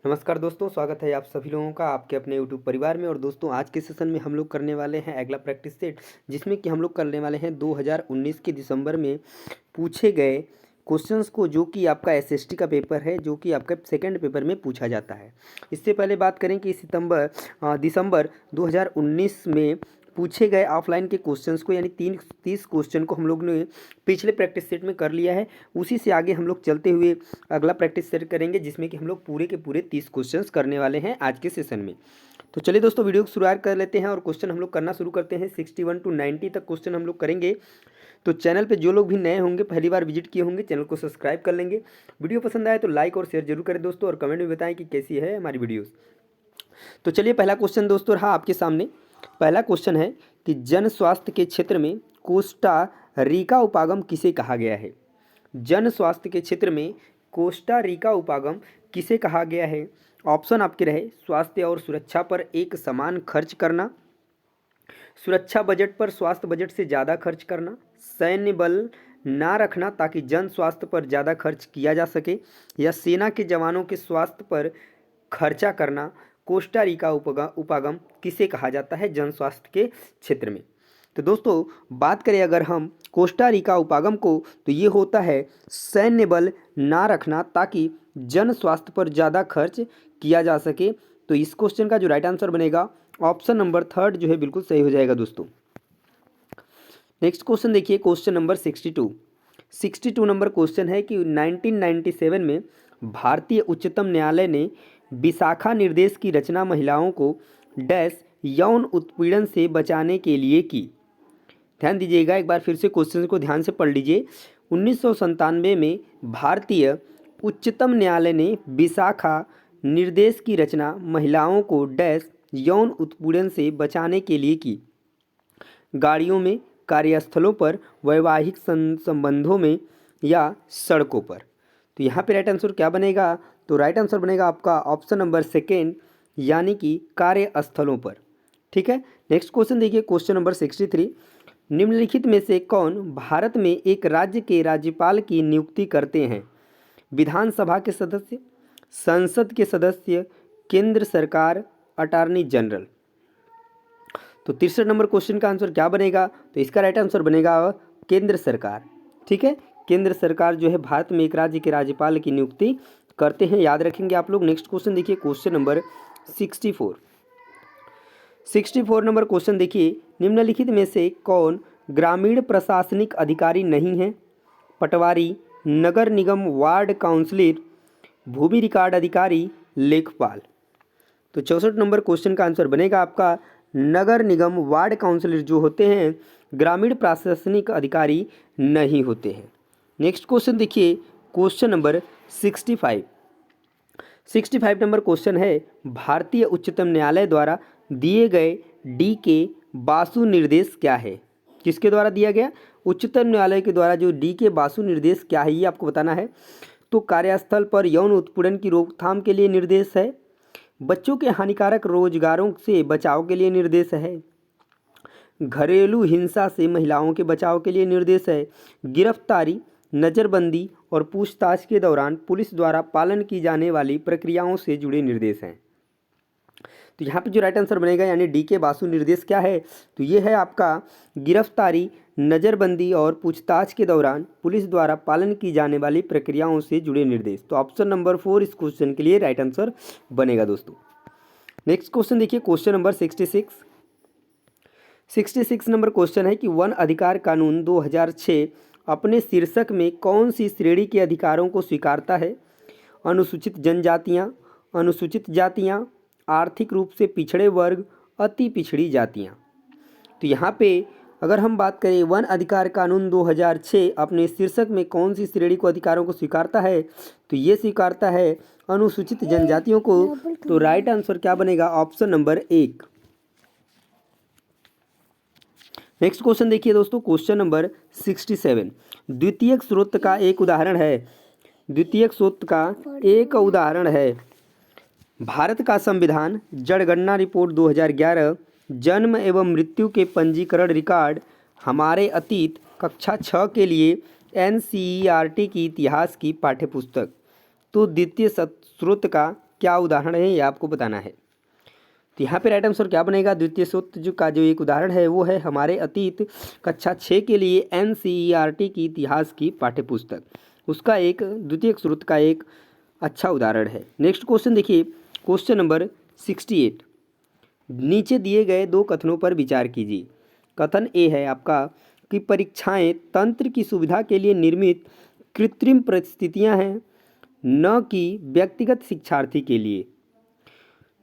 नमस्कार दोस्तों, स्वागत है आप सभी लोगों का आपके अपने यूट्यूब परिवार में। और दोस्तों, आज के सेशन में हम लोग करने वाले हैं अगला प्रैक्टिस सेट, जिसमें कि हम लोग करने वाले हैं 2019 के दिसंबर में पूछे गए क्वेश्चंस को, जो कि आपका एसएसटी का पेपर है, जो कि आपका सेकंड पेपर में पूछा जाता है। इससे पहले बात करें कि दिसंबर 2019 में पूछे गए ऑफलाइन के क्वेश्चंस को, यानी 30 क्वेश्चन को हम लोग ने पिछले प्रैक्टिस सेट में कर लिया है। उसी से आगे हम लोग चलते हुए अगला प्रैक्टिस सेट करेंगे, जिसमें कि हम लोग पूरे के पूरे 30 क्वेश्चंस करने वाले हैं आज के सेशन में। तो चलिए दोस्तों, वीडियो की शुरुआत कर लेते हैं और क्वेश्चन हम लोग करना शुरू करते हैं। 61 to 90 तक क्वेश्चन हम लोग करेंगे। तो चैनल पे जो लोग भी नए होंगे, पहली बार विजिट किए होंगे, चैनल को सब्सक्राइब कर लेंगे। वीडियो पसंद आए तो लाइक और शेयर जरूर करें दोस्तों, और कमेंट में बताएं कि कैसी है हमारी वीडियोस। तो चलिए, पहला क्वेश्चन दोस्तों रहा आपके सामने। पहला क्वेश्चन है कि जन स्वास्थ्य के क्षेत्र में कोस्टा रिका उपागम किसे कहा गया है। जन स्वास्थ्य के क्षेत्र में कोस्टा रिका उपागम किसे कहा गया है। ऑप्शन आपके रहे स्वास्थ्य और सुरक्षा पर एक समान खर्च करना, सुरक्षा बजट पर स्वास्थ्य बजट से ज़्यादा खर्च करना, सैन्य बल ना रखना ताकि जन स्वास्थ्य पर ज़्यादा खर्च किया जा सके, या सेना के जवानों के स्वास्थ्य पर खर्चा करना। कोस्टा रिका उपागम किसे कहा जाता है जन स्वास्थ्य के क्षेत्र में। तो दोस्तों, बात करें अगर हम कोस्टा रिका उपागम को, तो ये होता है सैन्य बल ना रखना ताकि जन स्वास्थ्य पर ज़्यादा खर्च किया जा सके। तो इस क्वेश्चन का जो राइट आंसर बनेगा, ऑप्शन नंबर 3 जो है बिल्कुल सही हो जाएगा दोस्तों। नेक्स्ट क्वेश्चन देखिए, क्वेश्चन नंबर 62 नंबर क्वेश्चन है कि 1997 में भारतीय उच्चतम न्यायालय ने विशाखा निर्देश की रचना महिलाओं को डैश यौन उत्पीड़न से बचाने के लिए की। ध्यान दीजिएगा, एक बार फिर से क्वेश्चन को ध्यान से पढ़ लीजिए। 1997 में भारतीय उच्चतम न्यायालय ने विशाखा निर्देश की रचना महिलाओं को डैश यौन उत्पीड़न से बचाने के लिए की। गाड़ियों में, कार्यस्थलों पर, वैवाहिक संबंधों में, या सड़कों पर। तो यहाँ पे राइट आंसर क्या बनेगा, तो राइट आंसर बनेगा आपका ऑप्शन नंबर 2, यानी कि कार्यस्थलों पर। ठीक है। नेक्स्ट क्वेश्चन देखिए, क्वेश्चन नंबर 63। निम्नलिखित में से कौन भारत में एक राज्य के राज्यपाल की नियुक्ति करते हैं। विधानसभा के सदस्य, संसद के सदस्य, केंद्र सरकार, अटॉर्नी जनरल। तो 63 नंबर क्वेश्चन का आंसर क्या बनेगा, तो इसका राइट आंसर बनेगा केंद्र सरकार। ठीक है, केंद्र सरकार जो है भारत में एक राज्य के राज्यपाल की नियुक्ति करते हैं, याद रखेंगे आप लोग। नेक्स्ट क्वेश्चन देखिए, क्वेश्चन नंबर 64 नंबर क्वेश्चन देखिए, निम्नलिखित में से कौन ग्रामीण प्रशासनिक अधिकारी नहीं है। पटवारी, नगर निगम वार्ड काउंसिलर, भूमि रिकॉर्ड अधिकारी, लेखपाल। तो 64 नंबर क्वेश्चन का आंसर बनेगा आपका नगर निगम वार्ड काउंसिलर जो होते हैं ग्रामीण प्रशासनिक अधिकारी नहीं होते हैं। नेक्स्ट क्वेश्चन देखिए, क्वेश्चन नंबर 65 नंबर क्वेश्चन है, भारतीय उच्चतम न्यायालय द्वारा दिए गए डी के बासु निर्देश क्या है। किसके द्वारा दिया गया, उच्चतम न्यायालय के द्वारा जो डी के बासु निर्देश क्या है, ये आपको बताना है। तो कार्यस्थल पर यौन उत्पीड़न की रोकथाम के लिए निर्देश है, बच्चों के हानिकारक रोजगारों से बचाव के लिए निर्देश है, घरेलू हिंसा से महिलाओं के बचाव के लिए निर्देश है, गिरफ्तारी, नज़रबंदी और पूछताछ के दौरान पुलिस द्वारा पालन की जाने वाली प्रक्रियाओं से जुड़े निर्देश हैं। तो यहाँ पे जो राइट आंसर बनेगा, यानी डी के बासु निर्देश क्या है, तो ये है आपका गिरफ्तारी, नज़रबंदी और पूछताछ के दौरान पुलिस द्वारा पालन की जाने वाली प्रक्रियाओं से जुड़े निर्देश। तो ऑप्शन नंबर 4 इस क्वेश्चन के लिए राइट आंसर बनेगा दोस्तों। नेक्स्ट क्वेश्चन देखिए, क्वेश्चन नंबर 66 नंबर क्वेश्चन है कि वन अधिकार कानून 2006 अपने शीर्षक में कौन सी श्रेणी के अधिकारों को स्वीकारता है। अनुसूचित जनजातियाँ, अनुसूचित जातियाँ, आर्थिक रूप से पिछड़े वर्ग, अति पिछड़ी जातियाँ। तो यहाँ पे अगर हम बात करें वन अधिकार कानून 2006 अपने शीर्षक में कौन सी श्रेणी को अधिकारों को स्वीकारता है, तो ये स्वीकारता है अनुसूचित जनजातियों को। तो राइट आंसर क्या बनेगा, ऑप्शन नंबर 1। नेक्स्ट क्वेश्चन देखिए दोस्तों, क्वेश्चन नंबर 67। द्वितीयक स्रोत का एक उदाहरण है, द्वितीयक स्रोत का एक उदाहरण है भारत का संविधान, जनगणना रिपोर्ट 2011, जन्म एवं मृत्यु के पंजीकरण रिकॉर्ड, हमारे अतीत, कक्षा 6 के लिए NCERT की इतिहास की पाठ्यपुस्तक। तो द्वितीय स्रोत का क्या उदाहरण है ये आपको बताना है। तो यहाँ पे राइट आंसर क्या बनेगा, द्वितीय सूत्र जो का जो एक उदाहरण है वो है हमारे अतीत कक्षा 6 के लिए NCERT की इतिहास की पाठ्यपुस्तक, उसका एक द्वितीय सूत्र का एक अच्छा उदाहरण है। नेक्स्ट क्वेश्चन देखिए, क्वेश्चन नंबर 68। नीचे दिए गए दो कथनों पर विचार कीजिए। कथन ए है आपका कि परीक्षाएं तंत्र की सुविधा के लिए निर्मित कृत्रिम परिस्थितियां हैं, न कि व्यक्तिगत शिक्षार्थी के लिए।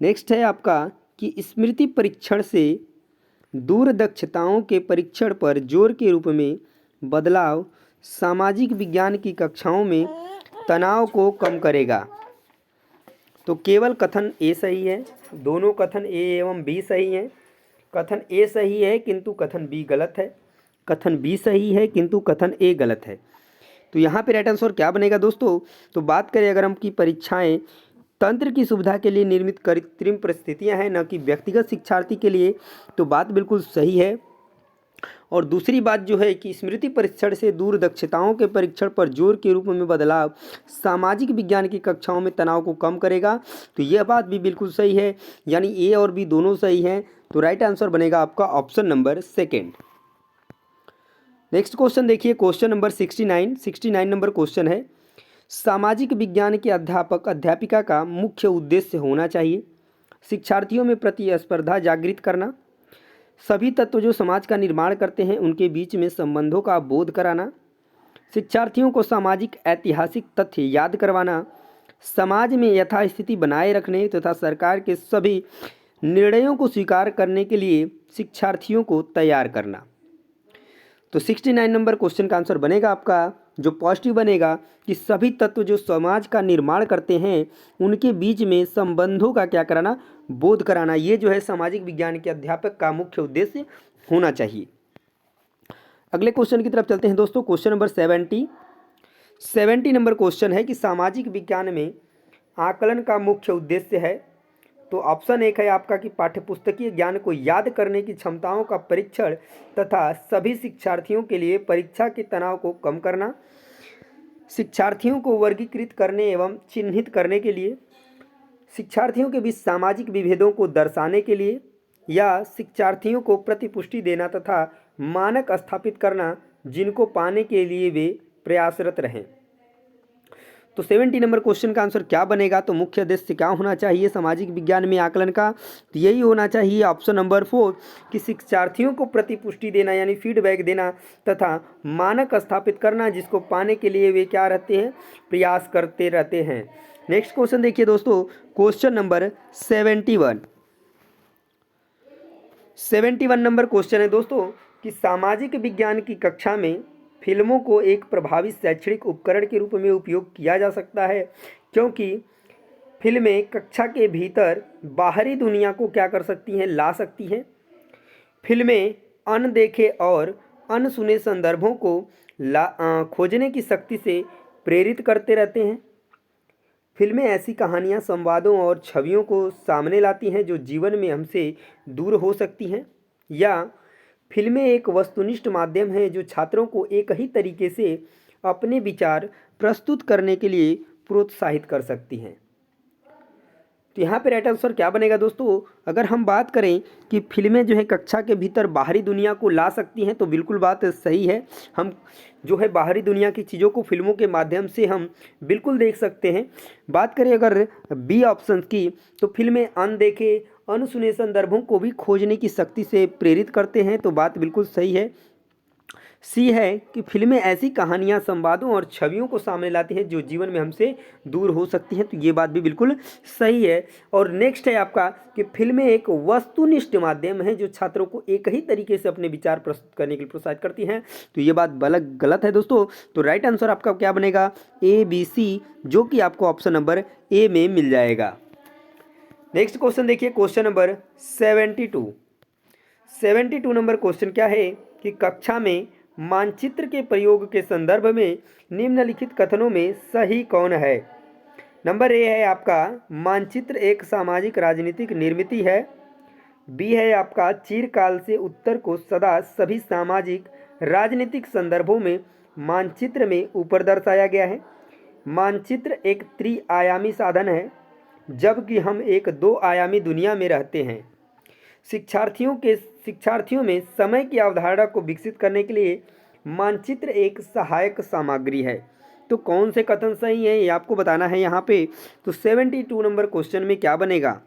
नेक्स्ट है आपका कि स्मृति परीक्षण से दूर दक्षताओं के परीक्षण पर जोर के रूप में बदलाव सामाजिक विज्ञान की कक्षाओं में तनाव को कम करेगा। तो केवल कथन ए सही है, दोनों कथन ए एवं बी सही हैं। कथन ए सही है किंतु कथन बी गलत है, कथन बी सही है किंतु कथन ए गलत है। तो यहाँ पे राइट आंसर क्या बनेगा दोस्तों, तो बात करें अगर हम की परीक्षाएं तंत्र की सुविधा के लिए निर्मित कृत्रिम परिस्थितियां हैं, न कि व्यक्तिगत शिक्षार्थी के लिए, तो बात बिल्कुल सही है। और दूसरी बात जो है कि स्मृति परीक्षण से दूर दक्षताओं के परीक्षण पर जोर के रूप में बदलाव सामाजिक विज्ञान की कक्षाओं में तनाव को कम करेगा, तो यह बात भी बिल्कुल सही है, यानी ए और बी दोनों सही हैं। तो राइट आंसर बनेगा आपका option number second. Next question देखिए, क्वेश्चन नंबर 69 नंबर क्वेश्चन है, सामाजिक विज्ञान के अध्यापक अध्यापिका का मुख्य उद्देश्य होना चाहिए शिक्षार्थियों में प्रतिस्पर्धा जागृत करना, सभी तत्व जो समाज का निर्माण करते हैं उनके बीच में संबंधों का बोध कराना, शिक्षार्थियों को सामाजिक ऐतिहासिक तथ्य याद करवाना, समाज में यथास्थिति बनाए रखने तथा सरकार के सभी निर्णयों को स्वीकार करने के लिए शिक्षार्थियों को तैयार करना। तो 69 नंबर क्वेश्चन का आंसर बनेगा आपका जो पॉजिटिव बनेगा कि सभी तत्व जो समाज का निर्माण करते हैं उनके बीच में संबंधों का क्या कराना, बोध कराना। ये जो है सामाजिक विज्ञान के अध्यापक का मुख्य उद्देश्य होना चाहिए। अगले क्वेश्चन की तरफ चलते हैं दोस्तों, क्वेश्चन नंबर 70 नंबर क्वेश्चन है कि सामाजिक विज्ञान में आकलन का मुख्य उद्देश्य है। तो ऑप्शन एक है आपका कि पाठ्यपुस्तकीय ज्ञान को याद करने की क्षमताओं का परीक्षण तथा सभी शिक्षार्थियों के लिए परीक्षा के तनाव को कम करना, शिक्षार्थियों को वर्गीकृत करने एवं चिन्हित करने के लिए, शिक्षार्थियों के बीच सामाजिक विभेदों को दर्शाने के लिए, या शिक्षार्थियों को प्रतिपुष्टि देना तथा मानक स्थापित करना जिनको पाने के लिए वे प्रयासरत रहें। तो 70 नंबर क्वेश्चन का आंसर क्या बनेगा, तो मुख्य उद्देश्य क्या होना चाहिए सामाजिक विज्ञान में आकलन का, तो यही होना चाहिए ऑप्शन नंबर 4 कि शिक्षार्थियों को प्रतिपुष्टि देना यानी फीडबैक देना तथा मानक स्थापित करना जिसको पाने के लिए वे क्या रहते हैं, प्रयास करते रहते हैं। नेक्स्ट क्वेश्चन देखिए दोस्तों, क्वेश्चन नंबर 71 नंबर क्वेश्चन है दोस्तों कि सामाजिक विज्ञान की कक्षा में फिल्मों को एक प्रभावी शैक्षणिक उपकरण के रूप में उपयोग किया जा सकता है, क्योंकि फिल्में कक्षा के भीतर बाहरी दुनिया को क्या कर सकती हैं, ला सकती हैं। फिल्में अनदेखे और अनसुने संदर्भों को खोजने की शक्ति से प्रेरित करते रहते हैं। फिल्में ऐसी कहानियाँ, संवादों और छवियों को सामने लाती हैं जो जीवन में हमसे दूर हो सकती हैं, या फिल्में एक वस्तुनिष्ठ माध्यम है जो छात्रों को एक ही तरीके से अपने विचार प्रस्तुत करने के लिए प्रोत्साहित कर सकती हैं। तो यहाँ पे राइट आंसर क्या बनेगा दोस्तों, अगर हम बात करें कि फिल्में जो है कक्षा के भीतर बाहरी दुनिया को ला सकती हैं तो बिल्कुल बात सही है। हम जो है बाहरी दुनिया की चीज़ों को फिल्मों के माध्यम से हम बिल्कुल देख सकते हैं। बात करें अगर बी ऑप्शन की, तो फिल्में अनदेखे अनसुने संदर्भों को भी खोजने की शक्ति से प्रेरित करते हैं, तो बात बिल्कुल सही है। सी है कि फिल्में ऐसी कहानियां, संवादों और छवियों को सामने लाती हैं जो जीवन में हमसे दूर हो सकती हैं, तो ये बात भी बिल्कुल सही है। और नेक्स्ट है आपका कि फिल्में एक वस्तुनिष्ठ माध्यम है जो छात्रों को एक ही तरीके से अपने विचार प्रस्तुत करने के लिए प्रोत्साहित करती हैं, तो ये बात गलत है दोस्तों। तो राइट आंसर आपका क्या बनेगा, ए बी सी, जो कि आपको ऑप्शन नंबर ए में मिल जाएगा। नेक्स्ट क्वेश्चन देखिए, क्वेश्चन नंबर 72 नंबर क्वेश्चन क्या है कि कक्षा में मानचित्र के प्रयोग के संदर्भ में निम्नलिखित कथनों में सही कौन है। नंबर ए है आपका मानचित्र एक सामाजिक राजनीतिक निर्मिति है। बी है आपका चिरकाल से उत्तर को सदा सभी सामाजिक राजनीतिक संदर्भों में मानचित्र में ऊपर दर्शाया गया है। मानचित्र एक त्रिआयामी साधन है जबकि हम एक दो आयामी दुनिया में रहते हैं। शिक्षार्थियों में समय की अवधारणा को विकसित करने के लिए मानचित्र एक सहायक सामग्री है। तो कौन से कथन सही है ये आपको बताना है यहाँ पे। तो 72 नंबर क्वेश्चन में क्या बनेगा,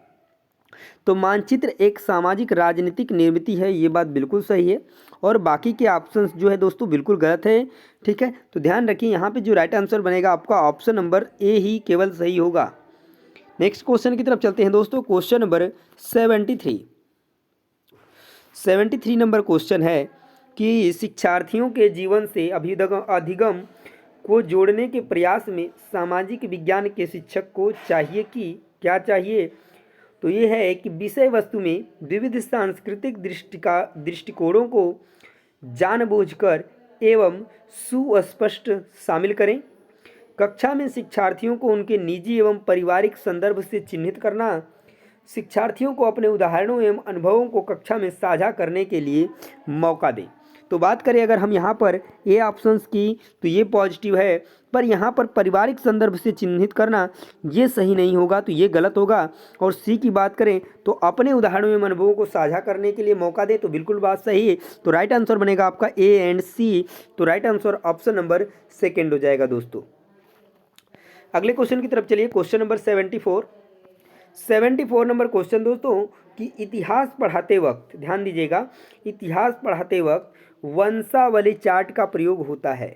तो मानचित्र एक सामाजिक राजनीतिक निर्मित है, ये बात बिल्कुल सही है। और बाकी के ऑप्शंस जो है दोस्तों बिल्कुल गलत है। ठीक है, तो ध्यान रखिए यहाँ पे जो राइट आंसर बनेगा आपका ऑप्शन नंबर ए ही केवल सही होगा। नेक्स्ट क्वेश्चन की तरफ चलते हैं दोस्तों। क्वेश्चन नंबर 73 नंबर क्वेश्चन है कि शिक्षार्थियों के जीवन से अधिगम को जोड़ने के प्रयास में सामाजिक विज्ञान के शिक्षक को चाहिए कि क्या चाहिए। तो ये है कि विषय वस्तु में विविध सांस्कृतिक दृष्टिकोणों को जानबूझकर एवं सुस्पष्ट शामिल करें। कक्षा में शिक्षार्थियों को उनके निजी एवं पारिवारिक संदर्भ से चिन्हित करना। शिक्षार्थियों को अपने उदाहरणों एवं अनुभवों को कक्षा में साझा करने के लिए मौका दें। तो बात करें अगर हम यहाँ पर ए ऑप्शंस की, तो ये पॉजिटिव है, पर यहाँ पर पारिवारिक संदर्भ से चिन्हित करना ये सही नहीं होगा, तो ये गलत होगा। और सी की बात करें तो अपने उदाहरणों एवं अनुभवों को साझा करने के लिए मौका दे, तो बिल्कुल बात सही है। तो राइट आंसर बनेगा आपका ए एंड सी। तो right answer option number second हो जाएगा दोस्तों। अगले क्वेश्चन की तरफ चलिए। क्वेश्चन नंबर 74 नंबर क्वेश्चन दोस्तों कि इतिहास पढ़ाते वक्त ध्यान दीजिएगा, इतिहास पढ़ाते वक्त वंशावली चार्ट का प्रयोग होता है।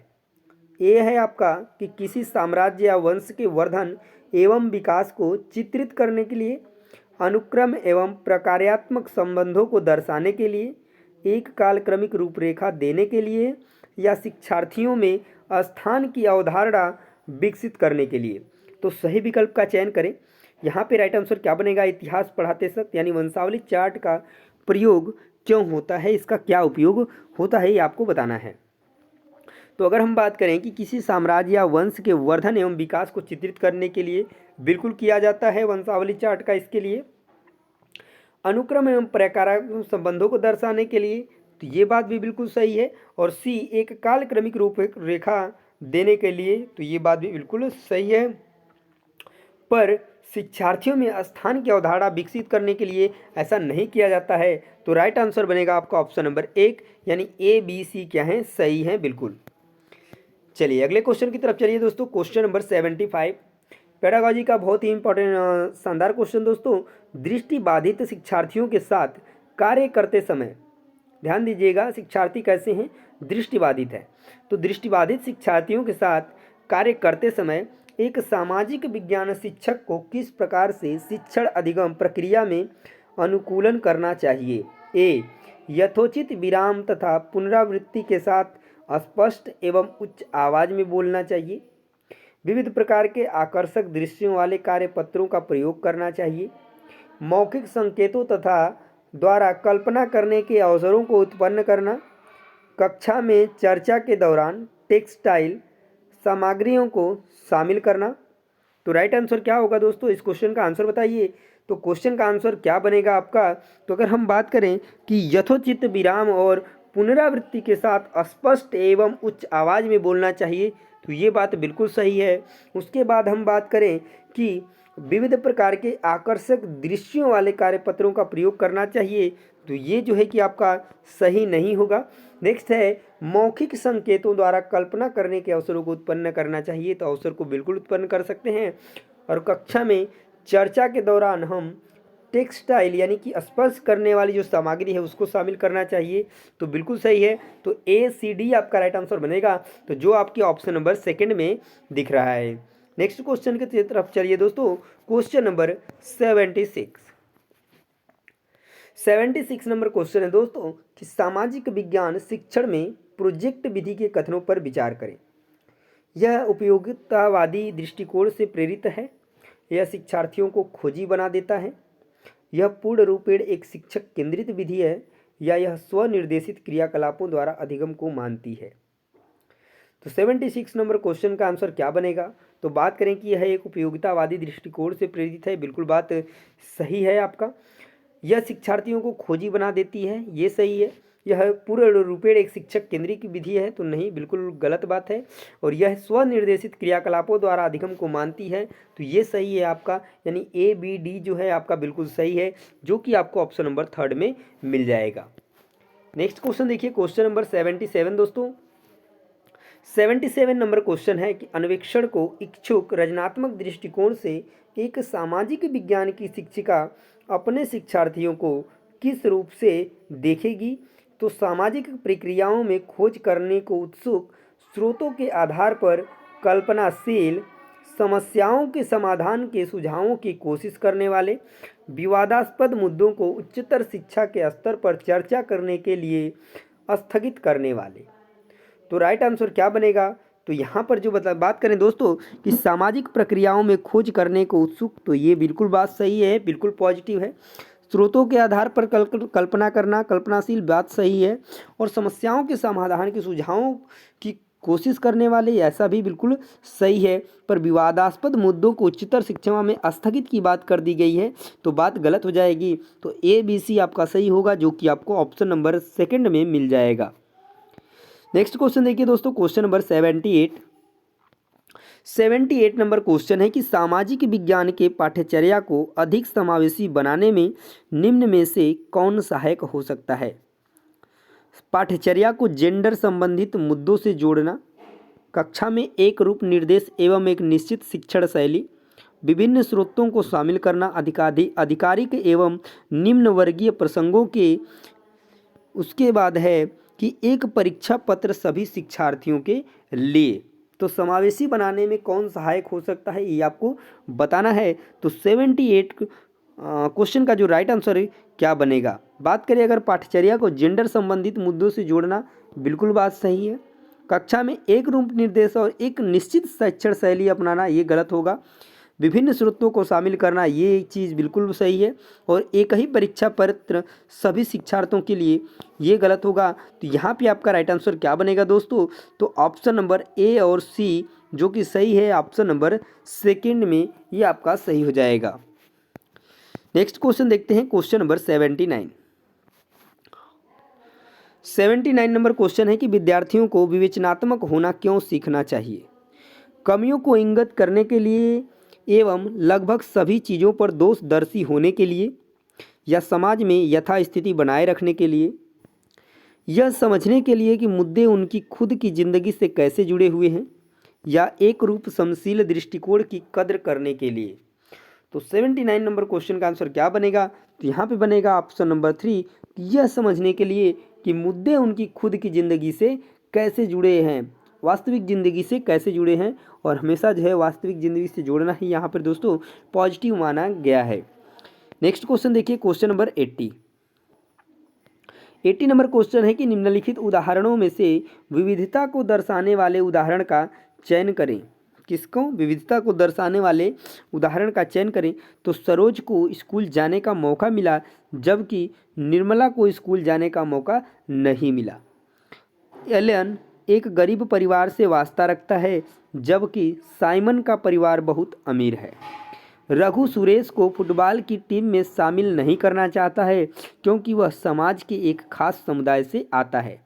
ये है आपका कि किसी साम्राज्य या वंश के वर्धन एवं विकास को चित्रित करने के लिए, अनुक्रम एवं प्रकार्यात्मक संबंधों को दर्शाने के लिए, एक कालक्रमिक रूपरेखा देने के लिए, या शिक्षार्थियों में स्थान की अवधारणा विकसित करने के लिए। तो सही विकल्प का चयन करें। यहाँ पे राइट आंसर क्या बनेगा, इतिहास पढ़ाते वक्त यानी वंशावली चार्ट का प्रयोग क्यों होता है, इसका क्या उपयोग होता है, ये आपको बताना है। तो अगर हम बात करें कि किसी साम्राज्य या वंश के वर्धन एवं विकास को चित्रित करने के लिए बिल्कुल किया जाता है वंशावली चार्ट का, इसके लिए अनुक्रम एवं प्रकारात्मक संबंधों को दर्शाने के लिए, तो ये बात भी बिल्कुल सही है। और सी एक कालक्रमिक रूपरेखा देने के लिए, तो ये बात भी बिल्कुल सही है। पर शिक्षार्थियों में स्थान की अवधारणा विकसित करने के लिए ऐसा नहीं किया जाता है। तो राइट आंसर बनेगा आपका ऑप्शन नंबर एक, यानी ए बी सी क्या है, सही है बिल्कुल। चलिए अगले क्वेश्चन की तरफ चलिए दोस्तों। क्वेश्चन नंबर 75 पेडागॉजी का बहुत ही इंपॉर्टेंट शानदार क्वेश्चन दोस्तों। दृष्टिबाधित शिक्षार्थियों के साथ कार्य करते समय, ध्यान दीजिएगा शिक्षार्थी कैसे हैं, दृष्टिबाधित है। तो दृष्टिबाधित शिक्षार्थियों के साथ कार्य करते समय एक सामाजिक विज्ञान शिक्षक को किस प्रकार से शिक्षण अधिगम प्रक्रिया में अनुकूलन करना चाहिए। ए यथोचित विराम तथा पुनरावृत्ति के साथ स्पष्ट एवं उच्च आवाज़ में बोलना चाहिए। विविध प्रकार के आकर्षक दृश्यों वाले कार्यपत्रों का प्रयोग करना चाहिए। मौखिक संकेतों तथा द्वारा कल्पना करने के अवसरों को उत्पन्न करना। कक्षा में चर्चा के दौरान टेक्सटाइल सामग्रियों को शामिल करना। तो राइट आंसर क्या होगा दोस्तों, इस क्वेश्चन का आंसर बताइए। तो क्वेश्चन का आंसर क्या बनेगा आपका, तो अगर हम बात करें कि यथोचित विराम और पुनरावृत्ति के साथ स्पष्ट एवं उच्च आवाज़ में बोलना चाहिए, तो ये बात बिल्कुल सही है। उसके बाद हम बात करें कि विविध प्रकार के आकर्षक दृश्यों वाले कार्यपत्रों का प्रयोग करना चाहिए, तो ये जो है कि आपका सही नहीं होगा। नेक्स्ट है मौखिक संकेतों द्वारा कल्पना करने के अवसरों को उत्पन्न करना चाहिए, तो अवसर को बिल्कुल उत्पन्न कर सकते हैं। और कक्षा में चर्चा के दौरान हम टेक्सटाइल यानी कि स्पर्श करने वाली जो सामग्री है उसको शामिल करना चाहिए, तो बिल्कुल सही है। तो ए सी डी आपका राइट आंसर बनेगा, तो जो आपके ऑप्शन नंबर सेकंड में दिख रहा है। नेक्स्ट क्वेश्चन की तरफ चलिए दोस्तों। क्वेश्चन नंबर 76 नंबर क्वेश्चन है दोस्तों कि सामाजिक विज्ञान शिक्षण में प्रोजेक्ट विधि के कथनों पर विचार करें। यह उपयोगितावादी दृष्टिकोण से प्रेरित है, यह शिक्षार्थियों को खोजी बना देता है, यह पूर्ण रूपेण एक शिक्षक केंद्रित विधि है, या यह स्वनिर्देशित क्रियाकलापों द्वारा अधिगम को मानती है। तो 76 नंबर क्वेश्चन का आंसर क्या बनेगा, तो बात करें कि यह एक उपयोगितावादी दृष्टिकोण से प्रेरित है, बिल्कुल बात सही है आपका। यह शिक्षार्थियों को खोजी बना देती है, ये सही है। यह पूर्ण रूपेण एक शिक्षक केंद्रीय की विधि है, तो नहीं, बिल्कुल गलत बात है। और यह स्वनिर्देशित क्रियाकलापों द्वारा अधिगम को मानती है, तो ये सही है आपका, यानी ABD जो है आपका बिल्कुल सही है, जो कि आपको ऑप्शन नंबर 3 में मिल जाएगा। नेक्स्ट क्वेश्चन देखिए, क्वेश्चन नंबर 77 दोस्तों। 77 नंबर क्वेश्चन है कि अन्वेषण को इच्छुक रचनात्मक दृष्टिकोण से एक सामाजिक विज्ञान की शिक्षिका अपने शिक्षार्थियों को किस रूप से देखेगी? तो सामाजिक प्रक्रियाओं में खोज करने को उत्सुक, स्रोतों के आधार पर कल्पनाशील, समस्याओं के समाधान के सुझावों की कोशिश करने वाले, विवादास्पद मुद्दों को उच्चतर शिक्षा के स्तर पर चर्चा करने के लिए स्थगित करने वाले। तो राइट आंसर क्या बनेगा? तो यहाँ पर जो बात करें दोस्तों कि सामाजिक प्रक्रियाओं में खोज करने को उत्सुक, तो ये बिल्कुल बात सही है, बिल्कुल पॉजिटिव है। स्रोतों के आधार पर कल्पना करना, कल्पनाशील, बात सही है। और समस्याओं के समाधान के सुझावों की कोशिश करने वाले, ऐसा भी बिल्कुल सही है। पर विवादास्पद मुद्दों को उच्चतर शिक्षा में स्थगित की बात कर दी गई है, तो बात गलत हो जाएगी। तो ABC आपका सही होगा, जो कि आपको ऑप्शन नंबर 2 में मिल जाएगा। नेक्स्ट क्वेश्चन देखिए दोस्तों, क्वेश्चन नंबर 78 नंबर क्वेश्चन है कि सामाजिक विज्ञान के पाठ्यचर्या को अधिक समावेशी बनाने में निम्न में से कौन सहायक हो सकता है? पाठ्यचर्या को जेंडर संबंधित मुद्दों से जोड़ना, कक्षा में एक रूप निर्देश एवं एक निश्चित शिक्षण शैली, विभिन्न स्रोतों को शामिल करना, आधिकारिक एवं निम्न वर्गीय प्रसंगों के, उसके बाद है कि एक परीक्षा पत्र सभी शिक्षार्थियों के लिए। तो समावेशी बनाने में कौन सहायक हो सकता है, ये आपको बताना है। तो 78 क्वेश्चन का जो राइट आंसर है क्या बनेगा? बात करें अगर पाठ्यचर्या को जेंडर संबंधित मुद्दों से जोड़ना, बिल्कुल बात सही है। कक्षा में एक रूप निर्देश और एक निश्चित शिक्षण शैली अपनाना, ये गलत होगा। विभिन्न स्रोतों को शामिल करना, ये एक चीज़ बिल्कुल सही है। और एक ही परीक्षा पत्र सभी शिक्षार्थियों के लिए, ये गलत होगा। तो यहाँ पे आपका राइट आंसर क्या बनेगा दोस्तों? तो ऑप्शन नंबर A और C जो कि सही है, ऑप्शन नंबर 2 में ये आपका सही हो जाएगा। नेक्स्ट क्वेश्चन देखते हैं, क्वेश्चन नंबर 79 नंबर क्वेश्चन है कि विद्यार्थियों को विवेचनात्मक होना क्यों सीखना चाहिए? कमियों को इंगित करने के लिए एवं लगभग सभी चीज़ों पर दोषदर्शी होने के लिए, या समाज में यथास्थिति बनाए रखने के लिए, यह समझने के लिए कि मुद्दे उनकी खुद की ज़िंदगी से कैसे जुड़े हुए हैं, या एक रूप समशील दृष्टिकोण की कद्र करने के लिए। तो 79 नंबर क्वेश्चन का आंसर क्या बनेगा? तो यहाँ पे बनेगा ऑप्शन नंबर 3, यह समझने के लिए कि मुद्दे उनकी खुद की ज़िंदगी से कैसे जुड़े हैं, वास्तविक ज़िंदगी से कैसे जुड़े हैं। और हमेशा जो है वास्तविक ज़िंदगी से जोड़ना ही यहाँ पर दोस्तों पॉजिटिव माना गया है। नेक्स्ट क्वेश्चन देखिए, क्वेश्चन नंबर 80 नंबर क्वेश्चन है कि निम्नलिखित उदाहरणों में से विविधता को दर्शाने वाले उदाहरण का चयन करें। किसको? विविधता को दर्शाने वाले उदाहरण का चयन करें। तो सरोज को स्कूल जाने का मौका मिला, जबकि निर्मला को स्कूल जाने का मौका नहीं मिला। एलन एक गरीब परिवार से वास्ता रखता है, जबकि साइमन का परिवार बहुत अमीर है। रघु सुरेश को फुटबॉल की टीम में शामिल नहीं करना चाहता है, क्योंकि वह समाज के एक खास समुदाय से आता है।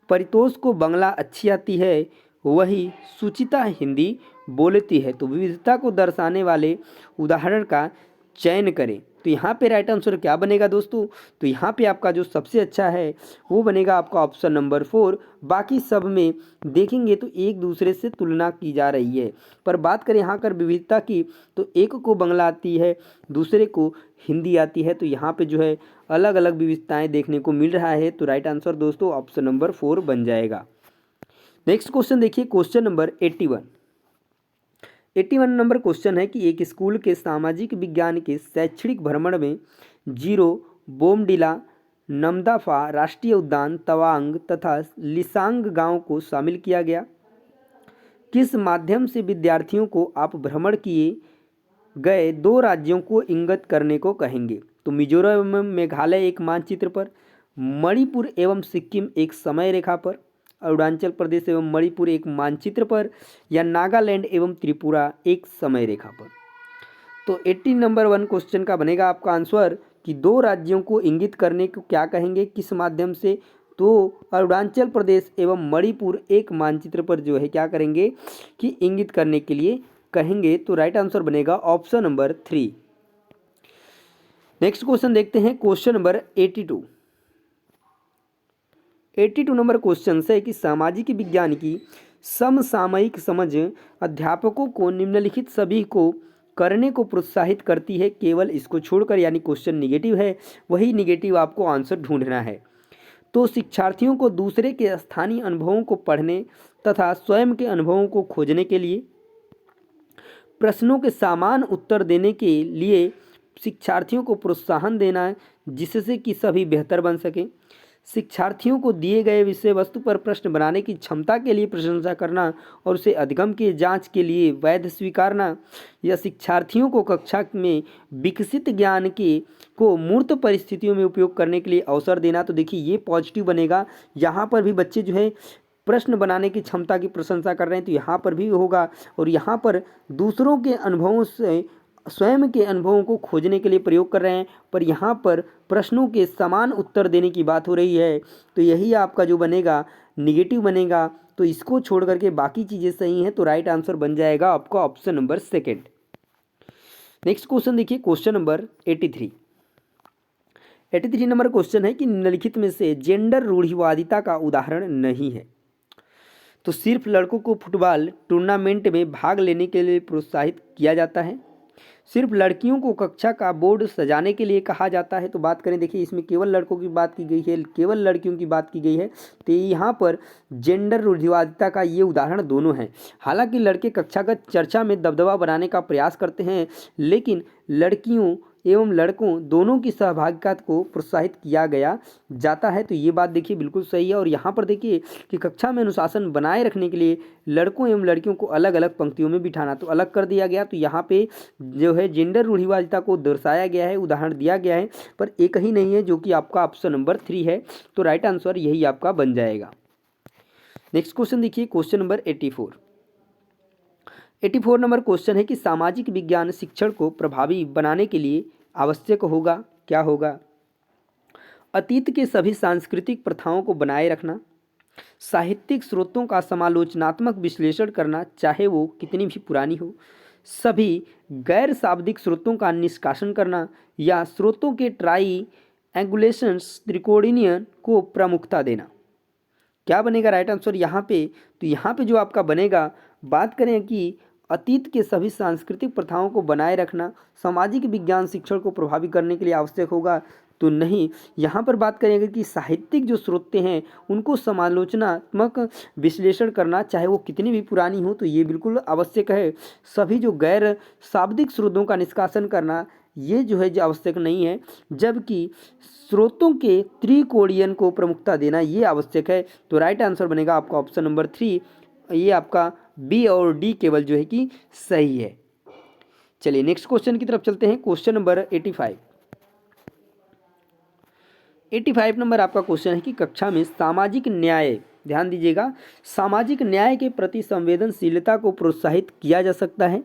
परितोष को बांग्ला अच्छी आती है, वही सुचिता हिंदी बोलती है। तो विविधता को दर्शाने वाले उदाहरण का चयन करें। तो यहाँ पे राइट आंसर क्या बनेगा दोस्तों? तो यहाँ पे आपका जो सबसे अच्छा है वो बनेगा आपका ऑप्शन नंबर 4। बाकी सब में देखेंगे तो एक दूसरे से तुलना की जा रही है, पर बात करें यहाँ कर विविधता की, तो एक को बांग्ला आती है, दूसरे को हिंदी आती है। तो यहाँ पे जो है अलग अलग विविधताएँ देखने को मिल रहा है। तो राइट आंसर दोस्तों ऑप्शन नंबर 4 बन जाएगा। नेक्स्ट क्वेश्चन देखिए, क्वेश्चन नंबर 81 नंबर क्वेश्चन है कि एक स्कूल के सामाजिक विज्ञान के शैक्षणिक भ्रमण में जीरो, बोमडिला, नमदाफा राष्ट्रीय उद्यान, तवांग तथा लिसांग गांव को शामिल किया गया। किस माध्यम से विद्यार्थियों को आप भ्रमण किए गए 2 राज्यों को इंगित करने को कहेंगे? तो मिजोरम एवं मेघालय एक मानचित्र पर, मणिपुर एवं सिक्किम एक समय रेखा पर, अरुणाचल प्रदेश एवं मणिपुर एक मानचित्र पर, या नागालैंड एवं त्रिपुरा एक समय रेखा पर। तो 80 नंबर 1 क्वेश्चन का बनेगा आपका आंसर कि 2 राज्यों को इंगित करने को क्या कहेंगे, किस माध्यम से? तो अरुणाचल प्रदेश एवं मणिपुर एक मानचित्र पर जो है क्या करेंगे कि इंगित करने के लिए कहेंगे। तो राइट आंसर बनेगा ऑप्शन नंबर 3। नेक्स्ट क्वेश्चन देखते हैं, क्वेश्चन नंबर 82। 82 नंबर क्वेश्चन से है कि सामाजिक विज्ञान की समसामयिक समझ अध्यापकों को निम्नलिखित सभी को करने को प्रोत्साहित करती है, केवल इसको छोड़कर, यानी क्वेश्चन निगेटिव है, वही निगेटिव आपको आंसर ढूंढना है। तो शिक्षार्थियों को दूसरे के स्थानीय अनुभवों को पढ़ने तथा स्वयं के अनुभवों को खोजने के लिए, प्रश्नों के समान उत्तर देने के लिए शिक्षार्थियों को प्रोत्साहन देना है जिससे कि सभी बेहतर बन सकें, शिक्षार्थियों को दिए गए विषय वस्तु पर प्रश्न बनाने की क्षमता के लिए प्रशंसा करना और उसे अधिगम की जांच के लिए वैध स्वीकारना, या शिक्षार्थियों को कक्षा में विकसित ज्ञान के को मूर्त परिस्थितियों में उपयोग करने के लिए अवसर देना। तो देखिए ये पॉजिटिव बनेगा। यहाँ पर भी बच्चे जो है प्रश्न बनाने की क्षमता की प्रशंसा कर रहे हैं, तो यहाँ पर भी होगा। और यहाँ पर दूसरों के अनुभवों से स्वयं के अनुभवों को खोजने के लिए प्रयोग कर रहे हैं, पर यहाँ पर प्रश्नों के समान उत्तर देने की बात हो रही है, तो यही आपका जो बनेगा निगेटिव बनेगा। तो इसको छोड़ करके बाकी चीज़ें सही हैं, तो राइट आंसर बन जाएगा आपका ऑप्शन नंबर 2। नेक्स्ट क्वेश्चन देखिए, क्वेश्चन नंबर 83। 83 नंबर क्वेश्चन है कि निम्नलिखित में से जेंडर रूढ़िवादिता का उदाहरण नहीं है। तो सिर्फ लड़कों को फुटबॉल टूर्नामेंट में भाग लेने के लिए प्रोत्साहित किया जाता है, सिर्फ लड़कियों को कक्षा का बोर्ड सजाने के लिए कहा जाता है। तो बात करें, देखिए इसमें केवल लड़कों की बात की गई है, केवल लड़कियों की बात की गई है, तो यहाँ पर जेंडर रूढ़िवादिता का ये उदाहरण दोनों हैं। हालांकि लड़के कक्षागत चर्चा में दबदबा बनाने का प्रयास करते हैं, लेकिन लड़कियों एवं लड़कों दोनों की सहभागिता को प्रोत्साहित किया गया जाता है। तो ये बात देखिए बिल्कुल सही है। और यहाँ पर देखिए कि कक्षा में अनुशासन बनाए रखने के लिए लड़कों एवं लड़कियों को अलग अलग पंक्तियों में बिठाना, तो अलग कर दिया गया। तो यहाँ पे जो है जेंडर रूढ़िवादिता को दर्शाया गया है, उदाहरण दिया गया है, पर एक ही नहीं है, जो कि आपका ऑप्शन नंबर 3 है। तो राइट आंसर यही आपका बन जाएगा। नेक्स्ट क्वेश्चन देखिए, क्वेश्चन नंबर 84। 84 नंबर क्वेश्चन है कि सामाजिक विज्ञान शिक्षण को प्रभावी बनाने के लिए आवश्यक होगा, क्या होगा? अतीत के सभी सांस्कृतिक प्रथाओं को बनाए रखना, साहित्यिक स्रोतों का समालोचनात्मक विश्लेषण करना चाहे वो कितनी भी पुरानी हो, सभी गैर शाब्दिक स्रोतों का निष्कासन करना, या स्रोतों के ट्राई एंगुलेशंस त्रिकोणीय को प्रमुखता देना। क्या बनेगा राइट आंसर यहाँ पे? तो यहाँ पे जो आपका बनेगा, बात करें कि अतीत के सभी सांस्कृतिक प्रथाओं को बनाए रखना सामाजिक विज्ञान शिक्षण को प्रभावी करने के लिए आवश्यक होगा, तो नहीं। यहाँ पर बात करेंगे कि साहित्यिक जो स्रोत हैं उनको समालोचनात्मक विश्लेषण करना चाहे वो कितनी भी पुरानी हो, तो ये बिल्कुल आवश्यक है। सभी जो गैर शाब्दिक स्रोतों का निष्कासन करना ये जो है जो आवश्यक नहीं है, जबकि स्रोतों के त्रिकोणीय को प्रमुखता देना ये आवश्यक है। तो राइट आंसर बनेगा आपका ऑप्शन नंबर 3, ये आपका बी और डी केवल जो है कि सही है। चलिए नेक्स्ट क्वेश्चन की तरफ चलते हैं, क्वेश्चन नंबर 85। 85 नंबर आपका क्वेश्चन है कि कक्षा में सामाजिक न्याय, ध्यान दीजिएगा, सामाजिक न्याय के प्रति संवेदनशीलता को प्रोत्साहित किया जा सकता है।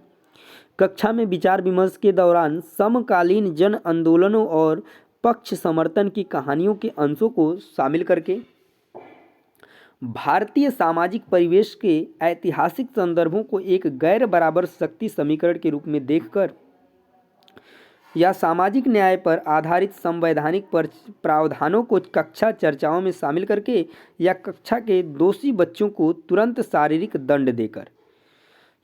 कक्षा में विचार विमर्श के दौरान समकालीन जन आंदोलनों और पक्ष समर्थन की कहानियों के अंशों को शामिल करके, भारतीय सामाजिक परिवेश के ऐतिहासिक संदर्भों को एक गैर बराबर शक्ति समीकरण के रूप में देखकर, या सामाजिक न्याय पर आधारित संवैधानिक प्रावधानों को कक्षा चर्चाओं में शामिल करके, या कक्षा के दोषी बच्चों को तुरंत शारीरिक दंड देकर।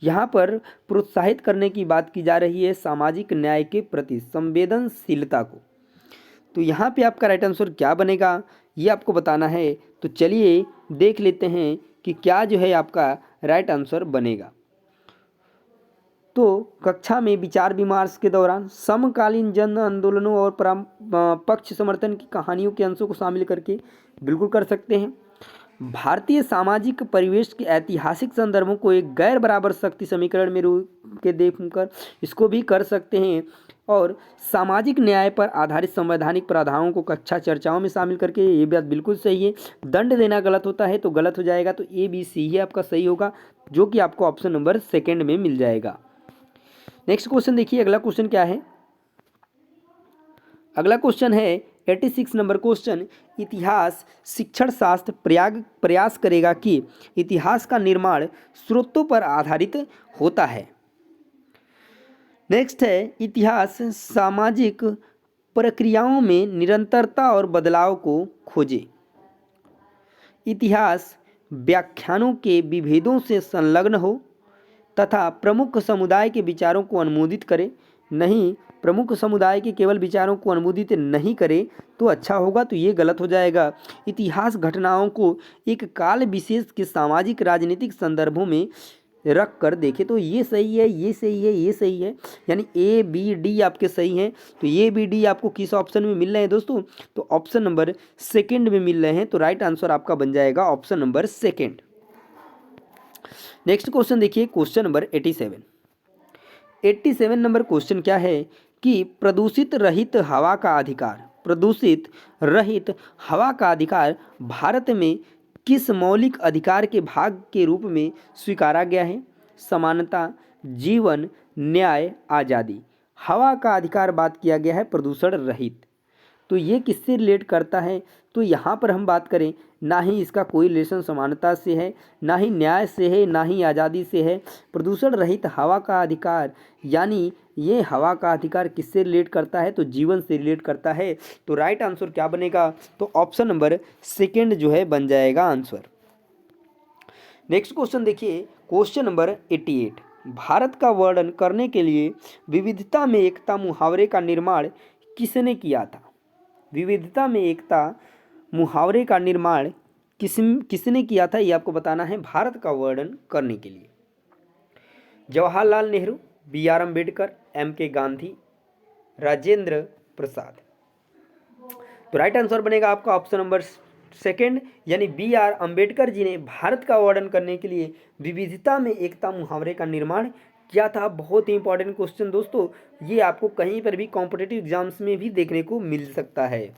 यहाँ पर प्रोत्साहित करने की बात की जा रही है सामाजिक न्याय के प्रति संवेदनशीलता को। तो यहाँ पे आपका राइट आंसर क्या बनेगा ये आपको बताना है। तो चलिए देख लेते हैं कि क्या जो है आपका राइट आंसर बनेगा। तो कक्षा में विचार विमर्श के दौरान समकालीन जन आंदोलनों और पक्ष समर्थन की कहानियों के अंशों को शामिल करके बिल्कुल कर सकते हैं। भारतीय सामाजिक परिवेश के ऐतिहासिक संदर्भों को एक गैर बराबर शक्ति समीकरण में रूप के देखकर इसको भी कर सकते हैं। और सामाजिक न्याय पर आधारित संवैधानिक प्रावधानों को कक्षा चर्चाओं में शामिल करके, ये बात बिल्कुल सही है। दंड देना गलत होता है तो गलत हो जाएगा, तो ए बी सी ही आपका सही होगा, जो कि आपको ऑप्शन नंबर 2 में मिल जाएगा। नेक्स्ट क्वेश्चन देखिए, अगला क्वेश्चन क्या है। अगला क्वेश्चन है 86 नंबर क्वेश्चन, इतिहास शिक्षण शास्त्र प्रयास करेगा कि इतिहास का निर्माण स्रोतों पर आधारित होता है। नेक्स्ट है, इतिहास सामाजिक प्रक्रियाओं में निरंतरता और बदलाव को खोजे। इतिहास व्याख्यानों के विभेदों से संलग्न हो तथा प्रमुख समुदाय के विचारों को अनुमोदित करे। नहीं, प्रमुख समुदाय के केवल विचारों को अनुमोदित नहीं करे तो अच्छा होगा, तो ये गलत हो जाएगा। इतिहास घटनाओं को एक काल विशेष के सामाजिक राजनीतिक संदर्भों में रख कर देखे, तो ये सही है, ये सही है, ये सही है, यानी ए बी डी आपके सही हैं। तो ए बी डी आपको किस ऑप्शन में मिल रहे हैं दोस्तों? तो ऑप्शन नंबर सेकंड में मिल रहे हैं। तो राइट आंसर आपका बन जाएगा option number second. Next question देखिए, क्वेश्चन नंबर 87। 87 नंबर क्वेश्चन क्या है कि प्रदूषित रहित हवा का अधिकार, प्रदूषित रहित हवा का अधिकार भारत में किस मौलिक अधिकार के भाग के रूप में स्वीकारा गया है? समानता, जीवन, न्याय, आज़ादी। हवा का अधिकार बात किया गया है प्रदूषण रहित, तो ये किससे रिलेट करता है? तो यहाँ पर हम बात करें, ना ही इसका कोई रिलेशन समानता से है, ना ही न्याय से है, ना ही आज़ादी से है। प्रदूषण रहित हवा का अधिकार, यानी ये हवा का अधिकार किससे रिलेट करता है? तो जीवन से रिलेट करता है। तो राइट आंसर क्या बनेगा? तो ऑप्शन नंबर सेकंड जो है बन जाएगा आंसर। नेक्स्ट क्वेश्चन देखिए, क्वेश्चन नंबर 88। भारत का वर्णन करने के लिए विविधता में एकता मुहावरे का निर्माण किसने किया था? विविधता में एकता मुहावरे का निर्माण किसने किया था, ये आपको बताना है भारत का वर्णन करने के लिए। Jawaharlal Nehru, B R Ambedkar, M K Gandhi, Rajendra Prasad. तो राइट आंसर बनेगा आपका ऑप्शन नंबर सेकंड, यानी बी आर अम्बेडकर जी ने भारत का वर्णन करने के लिए विविधता में एकता मुहावरे का निर्माण किया था। बहुत ही इंपॉर्टेंट क्वेश्चन दोस्तों, ये आपको कहीं पर भी कॉम्पिटिटिव एग्जाम्स में भी देखने को मिल सकता है।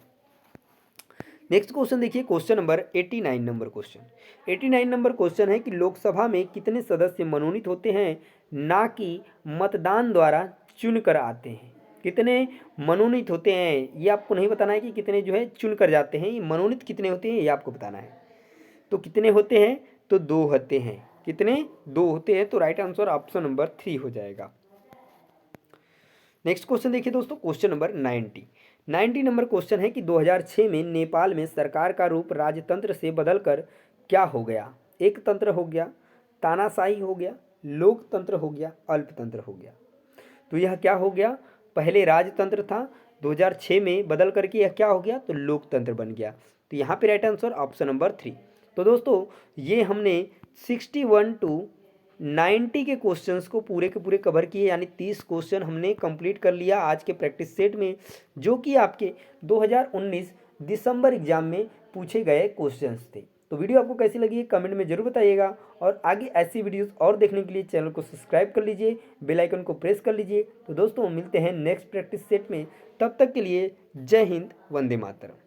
नेक्स्ट क्वेश्चन देखिए, question number 89 number question. 89 number question है कि लोकसभा में कितने सदस्य मनोनीत होते हैं, ना कि मतदान द्वारा चुनकर आते हैं? कितने मनोनीत होते हैं, ये आपको नहीं बताना है कि कितने जो है चुनकर जाते हैं, ये मनोनीत कितने होते हैं ये आपको बताना है। तो कितने होते हैं? तो 2 होते हैं। कितने? 2 होते हैं। तो राइट आंसर ऑप्शन नंबर 3 हो जाएगा। नेक्स्ट क्वेश्चन देखिए दोस्तों, क्वेश्चन नंबर 90 नंबर क्वेश्चन है कि 2006 में नेपाल में सरकार का रूप राजतंत्र से बदलकर क्या हो गया? एक तंत्र हो गया, तानाशाही हो गया, लोकतंत्र हो गया, अल्पतंत्र हो गया। तो यह क्या हो गया? पहले राजतंत्र था, 2006 में बदल करके यह क्या हो गया? तो लोकतंत्र बन गया। तो यहाँ पे राइट आंसर ऑप्शन नंबर 3। तो दोस्तों ये हमने 61 to 90 के क्वेश्चंस को पूरे के पूरे कवर किए, यानी 30 क्वेश्चन हमने कंप्लीट कर लिया आज के प्रैक्टिस सेट में, जो कि आपके 2019 दिसंबर एग्जाम में पूछे गए क्वेश्चंस थे। तो वीडियो आपको कैसी लगी है कमेंट में जरूर बताइएगा, और आगे ऐसी वीडियोस और देखने के लिए चैनल को सब्सक्राइब कर लीजिए, बेल आइकन को प्रेस कर लीजिए। तो दोस्तों मिलते हैं नेक्स्ट प्रैक्टिस सेट में, तब तक के लिए जय हिंद, वंदे मातरम।